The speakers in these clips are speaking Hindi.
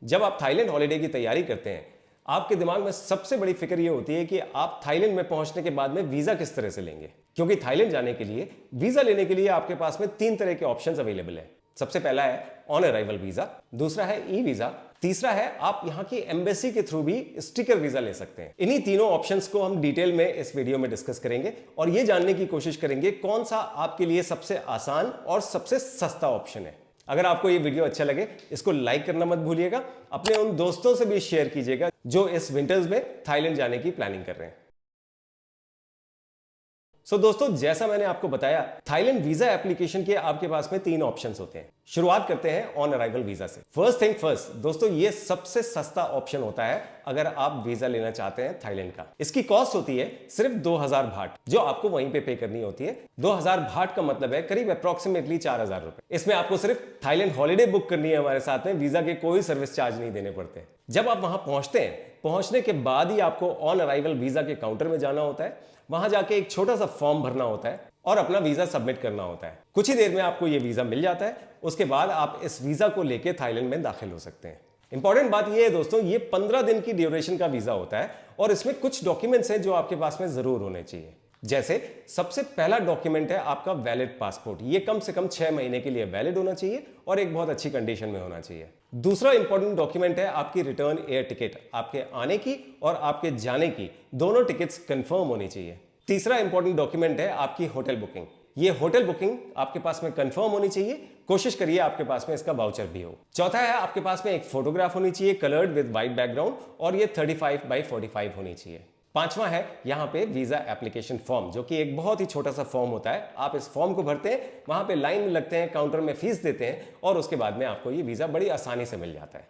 जब आप थाईलैंड हॉलिडे की तैयारी करते हैं, आपके दिमाग में सबसे बड़ी फिक्र यह होती है कि आप थाईलैंड में पहुंचने के बाद में वीजा किस तरह से लेंगे। क्योंकि थाईलैंड जाने के लिए वीजा लेने के लिए आपके पास में 3 तरह के ऑप्शंस अवेलेबल है। सबसे पहला है ऑन अराइवल वीजा, दूसरा है ई वीजा, तीसरा है आप यहां की एम्बेसी के थ्रू भी स्टिकर वीजा ले सकते हैं। इन्हीं तीनों ऑप्शंस को हम डिटेल में इस वीडियो में डिस्कस करेंगे और यह जानने की कोशिश करेंगे कौन सा आपके लिए सबसे आसान और सबसे सस्ता ऑप्शन है। अगर आपको ये वीडियो अच्छा लगे, इसको लाइक करना मत भूलिएगा, अपने उन दोस्तों से भी शेयर कीजिएगा जो इस विंटर्स में थाईलैंड जाने की प्लानिंग कर रहे हैं। दोस्तों, जैसा मैंने आपको बताया, थाईलैंड वीजा एप्लीकेशन के आपके पास में 3 ऑप्शंस होते हैं। शुरुआत करते हैं ऑन अराइवल वीजा से। फर्स्ट थिंग फर्स्ट दोस्तों, ये सबसे सस्ता ऑप्शन होता है अगर आप वीजा लेना चाहते हैं थाईलैंड का। इसकी कॉस्ट होती है सिर्फ 2000 भाट, जो आपको वहीं पे करनी होती है। 2000 भाट का मतलब है करीब अप्रोक्सीमेटली 4000 रुपए। इसमें आपको सिर्फ थाईलैंड हॉलिडे बुक करनी है हमारे साथ में, वीजा के कोई सर्विस चार्ज नहीं देने पड़ते। जब आप वहां पहुंचते हैं, पहुंचने के बाद ही आपको ऑन अराइवल वीजा के काउंटर में जाना होता है। वहां जाके एक छोटा सा फॉर्म भरना होता है और अपना वीजा सबमिट करना होता है। कुछ ही देर में आपको यह वीजा मिल जाता है। उसके बाद आप इस वीजा को लेके थाईलैंड में दाखिल हो सकते हैं। इंपॉर्टेंट बात यह है दोस्तों, ये 15 दिन की ड्यूरेशन का वीजा होता है और इसमें कुछ डॉक्यूमेंट्स हैं जो आपके पास में जरूर होने चाहिए। जैसे सबसे पहला डॉक्यूमेंट है आपका वैलिड पासपोर्ट। ये कम से कम 6 महीने के लिए वैलिड होना चाहिए और एक बहुत अच्छी कंडीशन में होना चाहिए। दूसरा इंपॉर्टेंट डॉक्यूमेंट है आपकी रिटर्न एयर टिकट। आपके आने की और आपके जाने की दोनों टिकट्स कंफर्म होनी चाहिए। तीसरा इंपॉर्टेंट डॉक्यूमेंट है आपकी होटल बुकिंग। ये होटल बुकिंग आपके पास में कंफर्म होनी चाहिए। कोशिश करिए आपके पास में इसका वाउचर भी हो। चौथा है आपके पास में एक फोटोग्राफ होनी चाहिए कलर्ड विद वाइट बैकग्राउंड और ये 35 बाई 45 होनी चाहिए। पांचवा है यहां पे वीजा एप्लीकेशन फॉर्म, जो कि एक बहुत ही छोटा सा फॉर्म होता है। आप इस फॉर्म को भरते हैं, वहां पे लाइन में लगते हैं, काउंटर में फीस देते हैं और उसके बाद में आपको ये वीजा बड़ी आसानी से मिल जाता है।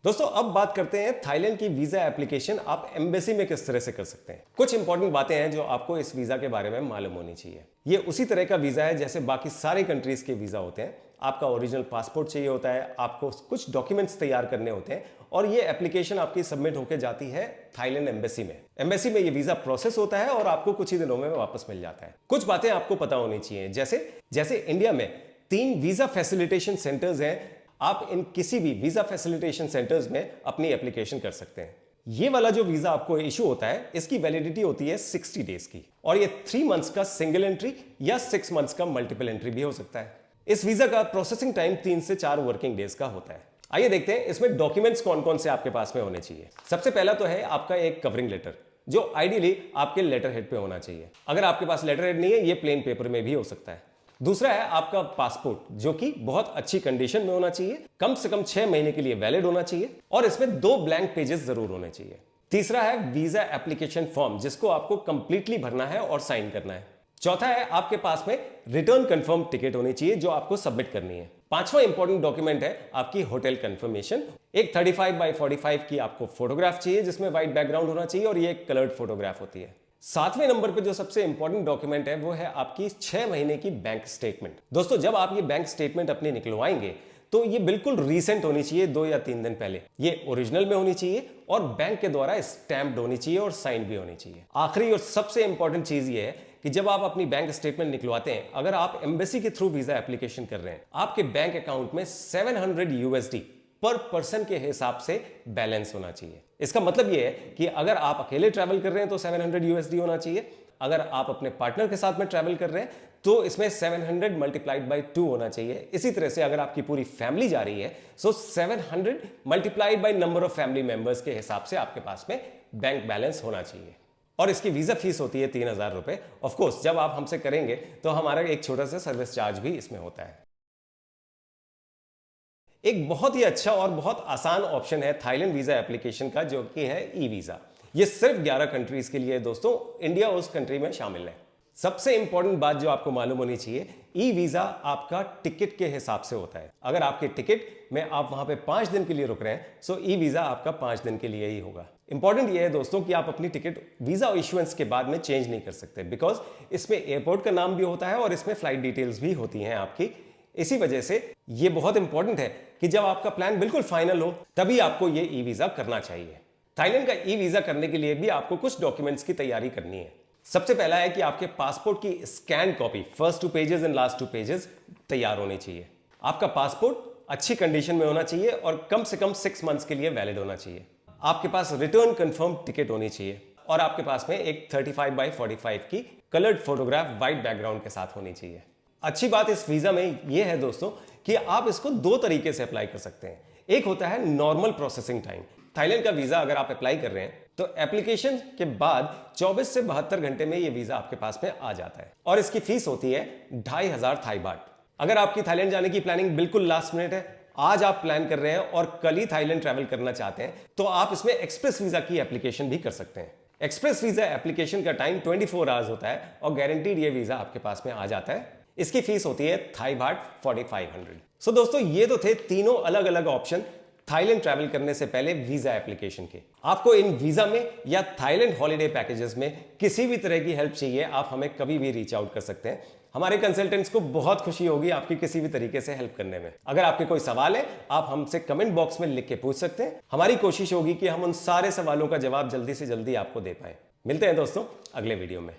दोस्तों, अब बात करते हैं थाईलैंड की वीजा एप्लीकेशन आप एम्बेसी में किस तरह से कर सकते हैं। कुछ इंपॉर्टेंट बातें हैं जो आपको इस वीजा के बारे में मालूम होनी चाहिए। ये उसी तरह का वीजा है जैसे बाकी सारे कंट्रीज के वीजा होते हैं। आपका ओरिजिनल पासपोर्ट चाहिए होता है, आपको कुछ डॉक्यूमेंट्स तैयार करने होते हैं और ये एप्लीकेशन आपकी सबमिट होकर जाती है थाईलैंड एम्बेसी में। एम्बेसी में ये वीजा प्रोसेस होता है और आपको कुछ ही दिनों में वापस मिल जाता है। कुछ बातें आपको पता होनी चाहिए, जैसे इंडिया में 3 वीजा फैसिलिटेशन सेंटर्स हैं। आप इन किसी भी वीजा फैसिलिटेशन सेंटर्स में अपनी एप्लीकेशन कर सकते हैं। ये वाला जो वीजा आपको इशू होता है, इसकी वैलिडिटी होती है 60 डेज की और ये 3 मंथ्स का सिंगल एंट्री या 6 मंथ्स का मल्टीपल एंट्री भी हो सकता है। इस वीजा का प्रोसेसिंग टाइम 3 से 4 वर्किंग डेज का होता है। आइए देखते हैं इसमें डॉक्यूमेंट्स कौन कौन से आपके पास में होने चाहिए। सबसे पहला तो है आपका एक कवरिंग लेटर, जो आइडियली आपके लेटर हेड पे होना चाहिए। अगर आपके पास लेटर हेड नहीं है, ये प्लेन पेपर में भी हो सकता है। दूसरा है आपका पासपोर्ट, जो कि बहुत अच्छी कंडीशन में होना चाहिए, कम से कम 6 महीने के लिए वैलिड होना चाहिए और इसमें 2 ब्लैंक पेजेस जरूर होने चाहिए। तीसरा है वीजा एप्लीकेशन फॉर्म, जिसको आपको कंप्लीटली भरना है और साइन करना है। चौथा है आपके पास में रिटर्न कंफर्म टिकट होनी चाहिए जो आपको सबमिट करनी है। पांचवा इंपॉर्टेंट डॉक्यूमेंट है आपकी होटल कंफर्मेशन। एक 35 बाई 45 की आपको फोटोग्राफ चाहिए जिसमें व्हाइट बैकग्राउंड होना चाहिए और ये एक कलर्ड फोटोग्राफ होती है। 7वें नंबर पे जो सबसे इंपॉर्टेंट डॉक्यूमेंट है वो है आपकी 6 महीने की बैंक स्टेटमेंट। दोस्तों, जब आप ये बैंक स्टेटमेंट अपनी निकलवाएंगे तो ये बिल्कुल रीसेंट होनी चाहिए, 2 या 3 दिन पहले। ये ओरिजिनल में होनी चाहिए और बैंक के द्वारा स्टैम्प्ड होनी चाहिए और साइन भी होनी चाहिए। आखिरी और सबसे इंपॉर्टेंट चीज ये है कि जब आप अपनी बैंक स्टेटमेंट निकलवाते हैं, अगर आप एम्बेसी के थ्रू वीजा एप्लीकेशन कर रहे हैं, आपके बैंक अकाउंट में 700 USD पर पर्सन के हिसाब से बैलेंस होना चाहिए। इसका मतलब यह है कि अगर आप अकेले ट्रैवल कर रहे हैं तो 700 USD होना चाहिए। अगर आप अपने पार्टनर के साथ में ट्रैवल कर रहे हैं तो इसमें 700 मल्टीप्लाइड बाई 2 होना चाहिए। इसी तरह से अगर आपकी पूरी फैमिली जा रही है तो 700 multiplied by number of family members के हिसाब से आपके पास में बैंक बैलेंस होना चाहिए। और इसकी वीजा फीस होती है 3000 रुपए। ऑफकोर्स जब आप हमसे करेंगे तो हमारा एक छोटा सा सर्विस चार्ज भी इसमें होता है। एक बहुत ही अच्छा और बहुत आसान ऑप्शन है थाईलैंड वीजा एप्लीकेशन का, जो कि है ई वीजा। ये सिर्फ 11 कंट्रीज के लिए है दोस्तों, इंडिया उस कंट्री में शामिल है। सबसे इंपॉर्टेंट बात जो आपको मालूम होनी चाहिए, ई वीजा आपका टिकट के हिसाब से होता है। अगर आपके टिकट में आप वहां पे 5 दिन के लिए रुक रहे हैं तो ई वीजा आपका 5 दिन के लिए ही होगा। इंपॉर्टेंट ये है दोस्तों कि आप अपनी टिकट वीजा इश्यूएंस के बाद में चेंज नहीं कर सकते, बिकॉज इसमें एयरपोर्ट का नाम भी होता है और इसमें फ्लाइट डिटेल्स भी होती हैं आपकी। इसी वजह से ये बहुत इंपॉर्टेंट है कि जब आपका प्लान बिल्कुल फाइनल हो तभी आपको ये ई वीजा करना चाहिए। थाईलैंड का ई वीजा करने के लिए भी आपको कुछ डॉक्यूमेंट्स की तैयारी करनी है। सबसे पहला है कि आपके पासपोर्ट की scan copy, first 2 pages and last 2 pages तैयार होनी चाहिए। आपका पासपोर्ट अच्छी कंडीशन में होना चाहिए और कम से कम 6 मंथ्स के लिए वैलिड होना चाहिए। आपके पास रिटर्न कंफर्म टिकट होनी चाहिए और आपके पास में एक 35x45 की कलर्ड फोटोग्राफ वाइट बैकग्राउंड के साथ होनी चाहिए। अच्छी बात इस वीजा में यह है दोस्तों कि आप इसको दो तरीके से अप्लाई कर सकते हैं। एक होता है नॉर्मल प्रोसेसिंग टाइम। थाईलैंड का वीजा अगर आप अप्लाई कर रहे हैं तो एप्लीकेशन के बाद 24 से 72 घंटे में यह वीजा आपके पास में आ जाता है और इसकी फीस होती है 2500 थाई बाट। अगर आपकी थाईलैंड जाने की प्लानिंग बिल्कुल लास्ट मिनट है, आज आप प्लान कर रहे हैं और कल ही थाईलैंड ट्रैवल करना चाहते हैं, तो आप इसमें एक्सप्रेस वीजा की एप्लीकेशन भी कर सकते हैं। एक्सप्रेस वीजा एप्लीकेशन का टाइम 24 आवर्स होता है और गारंटीड ये वीजा आपके पास में आ जाता है। इसकी फीस होती है थाई बाट 4500। सो दोस्तों, ये तो थे तीनों अलग अलग ऑप्शन थाईलैंड ट्रैवल करने से पहले वीजा एप्लीकेशन के। आपको इन वीजा में या थाईलैंड हॉलिडे पैकेजेस में किसी भी तरह की हेल्प चाहिए, आप हमें कभी भी रीच आउट कर सकते हैं। हमारे कंसल्टेंट्स को बहुत खुशी होगी आपकी किसी भी तरीके से हेल्प करने में। अगर आपके कोई सवाल है, आप हमसे कमेंट बॉक्स में लिख के पूछ सकते हैं। हमारी कोशिश होगी कि हम उन सारे सवालों का जवाब जल्दी से जल्दी आपको दे पाए। मिलते हैं दोस्तों अगले वीडियो में।